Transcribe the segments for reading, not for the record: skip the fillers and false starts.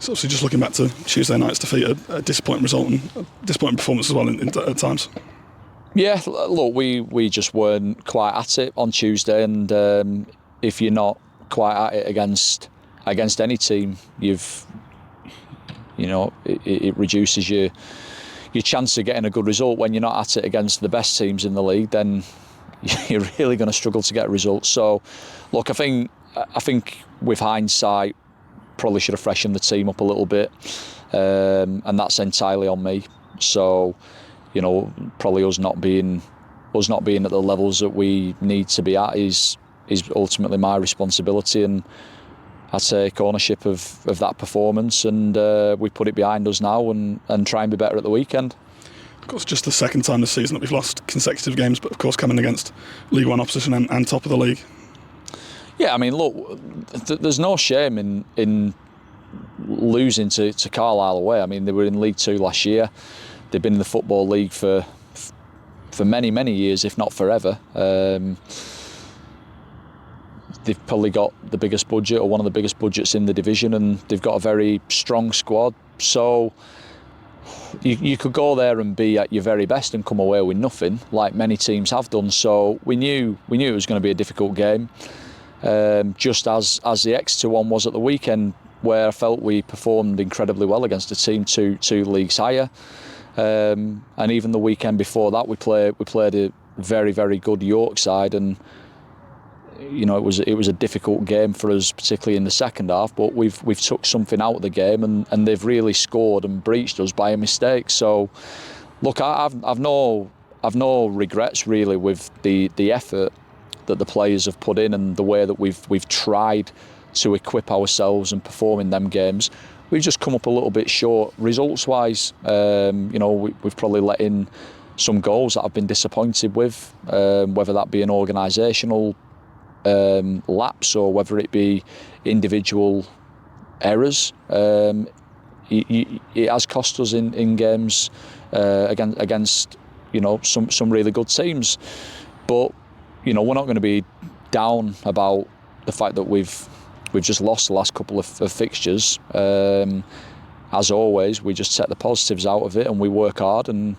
So obviously just looking back to Tuesday night's defeat, a disappointing result and a disappointing performance as well at times. Yeah, look, we just weren't quite at it on Tuesday, and if you're not quite at it against any team, it reduces your chance of getting a good result. When you're not at it against the best teams in the league, then you're really going to struggle to get a result. So, look, I think with hindsight, probably should have freshened the team up a little bit, and that's entirely on me. So, probably us not being at the levels that we need to be at is ultimately my responsibility, and I take ownership of that performance, and we put it behind us now and try and be better at the weekend. Of course, just the second time this season that we've lost consecutive games, but of course coming against League One opposition and top of the league. Yeah, I mean, look, there's no shame in losing to Carlisle away. I mean, they were in League Two last year. They've been in the Football League for many, many years, if not forever. They've probably got the biggest budget, or one of the biggest budgets in the division, and they've got a very strong squad. So you could go there and be at your very best and come away with nothing, like many teams have done. So we knew it was going to be a difficult game. Just as the Exeter one was at the weekend, where I felt we performed incredibly well against a team two leagues higher, and even the weekend before that we played a very, very good York side, and it was a difficult game for us, particularly in the second half. But we've took something out of the game, and they've really scored and breached us by a mistake. So look, I've no regrets really with the effort that the players have put in and the way that we've tried to equip ourselves and perform in them games. We've just come up a little bit short results-wise. We've probably let in some goals that I've been disappointed with, whether that be an organisational lapse or whether it be individual errors. It has cost us in games against some really good teams. But we're not going to be down about the fact that we've just lost the last couple of fixtures. As always, we just take the positives out of it and we work hard and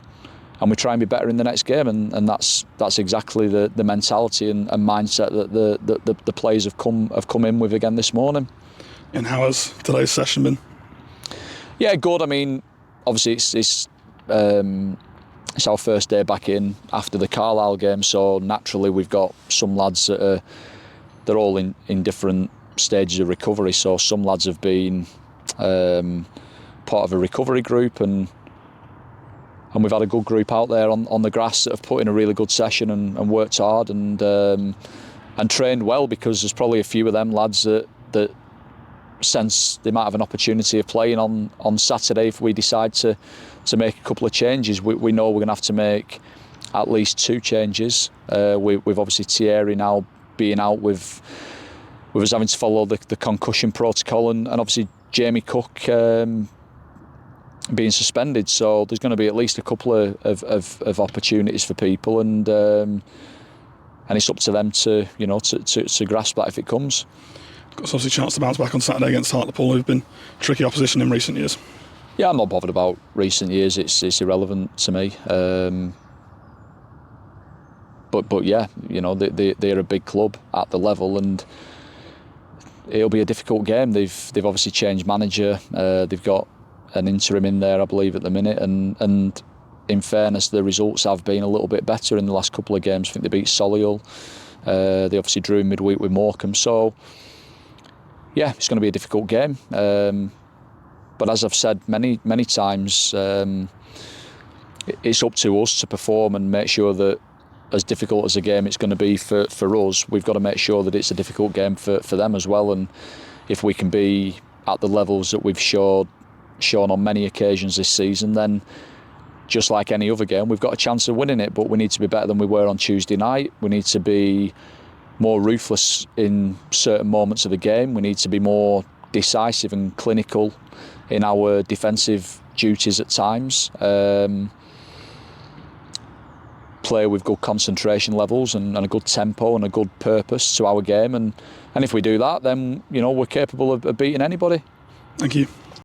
we try and be better in the next game, and that's exactly the mentality and mindset that the players have come in with again this morning. And how has today's session been? Yeah, good. I mean, obviously it's our first day back in after the Carlisle game, so naturally we've got some lads that they're all in different stages of recovery. So some lads have been part of a recovery group, and we've had a good group out there on the grass that have put in a really good session and worked hard and trained well, because there's probably a few of them lads that sense they might have an opportunity of playing on Saturday if we decide to make a couple of changes. We know we're going to have to make at least 2 changes. With obviously Thierry now being out with us having to follow the concussion protocol, and obviously Jamie Cook being suspended. So there's going to be at least a couple of opportunities for people, and it's up to them to grasp that if it comes. Got obviously a chance to bounce back on Saturday against Hartlepool, who've been tricky opposition in recent years. Yeah, I'm not bothered about recent years. It's irrelevant to me. But yeah, they're a big club at the level, and it'll be a difficult game. They've obviously changed manager. They've got an interim in there, I believe, at the minute, and in fairness, the results have been a little bit better in the last couple of games. I think they beat Solihull. They obviously drew midweek with Morecambe. So yeah, it's going to be a difficult game. But as I've said many times, it's up to us to perform and make sure that, as difficult as a game it's going to be for us, we've got to make sure that it's a difficult game for them as well. And if we can be at the levels that we've shown on many occasions this season, then just like any other game, we've got a chance of winning it. But we need to be better than we were on Tuesday night. We need to be more ruthless in certain moments of the game. We need to be more decisive and clinical in our defensive duties at times. Play with good concentration levels and a good tempo and a good purpose to our game, and if we do that, then we're capable of beating anybody. Thank you.